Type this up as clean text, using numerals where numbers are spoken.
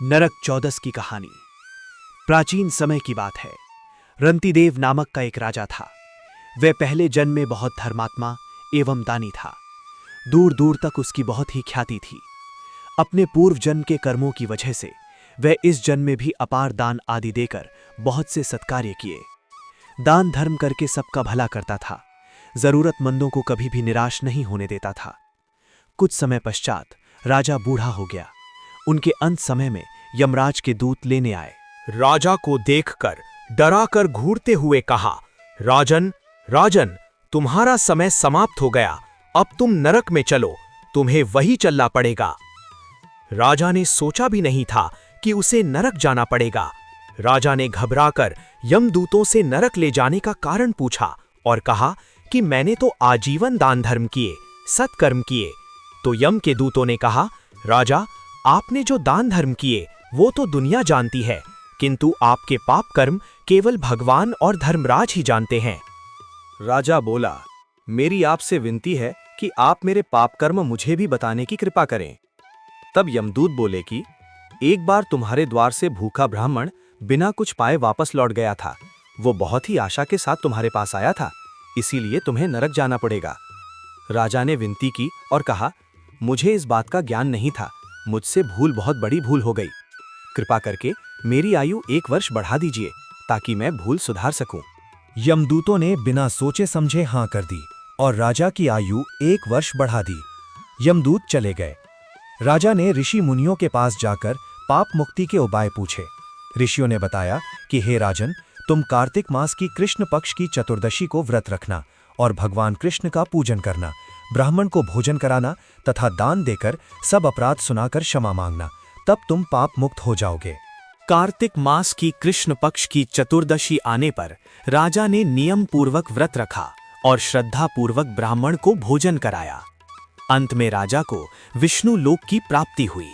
नरक चौदस की कहानी। प्राचीन समय की बात है। रंतिदेव नामक का एक राजा था। वह पहले जन्म में बहुत धर्मात्मा एवं दानी था। दूर दूर तक उसकी बहुत ही ख्याति थी। अपने पूर्व जन्म के कर्मों की वजह से वह इस जन्म में भी अपार दान आदि देकर बहुत से सत्कार्य किए। दान धर्म करके सबका भला करता था। जरूरतमंदों को कभी भी निराश नहीं होने देता था। कुछ समय पश्चात राजा बूढ़ा हो गया। उनके अंत समय में यमराज के दूत लेने आए। राजा को देखकर डराकर घूरते हुए कहा, राजन, राजन, तुम्हारा समय समाप्त हो गया। अब तुम नरक में चलो, तुम्हें वही चलना पड़ेगा। राजा ने सोचा भी नहीं था कि उसे नरक जाना पड़ेगा। राजा ने घबराकर यमदूतों से नरक ले जाने का कारण पूछा और कहा कि मैंने तो आजीवन दान धर्म किए, सत्कर्म किए। तो यम के दूतों ने कहा, राजा, आपने जो दान धर्म किए वो तो दुनिया जानती है, किंतु आपके पाप कर्म केवल भगवान और धर्मराज ही जानते हैं। राजा बोला, मेरी आपसे विनती है कि आप मेरे पाप कर्म मुझे भी बताने की कृपा करें। तब यमदूत बोले कि एक बार तुम्हारे द्वार से भूखा ब्राह्मण बिना कुछ पाए वापस लौट गया था। वो बहुत ही आशा के साथ तुम्हारे पास आया था, इसीलिए तुम्हें नरक जाना पड़ेगा। राजा ने विनती की और कहा, मुझे इस बात का ज्ञान नहीं था, मुझसे बहुत बड़ी भूल हो गई। कृपा करके मेरी आयु 1 वर्ष बढ़ा दीजिए ताकि मैं भूल सुधार सकूं। यमदूतों ने बिना सोचे समझे हां कर दी और राजा की आयु 1 वर्ष बढ़ा दी। यमदूत चले गए। राजा ने ऋषि मुनियों के पास जाकर पाप मुक्ति के उपाय पूछे। ऋषियों ने बताया कि हे राजन, तुम कार्तिक मास की कृष्ण पक्ष की चतुर्दशी को व्रत रखना और भगवान कृष्ण का पूजन करना, ब्राह्मण को भोजन कराना तथा दान देकर सब अपराध सुनाकर क्षमा मांगना, तब तुम पाप मुक्त हो जाओगे। कार्तिक मास की कृष्ण पक्ष की चतुर्दशी आने पर राजा ने नियम पूर्वक व्रत रखा और श्रद्धा पूर्वक ब्राह्मण को भोजन कराया। अंत में राजा को विष्णु लोक की प्राप्ति हुई।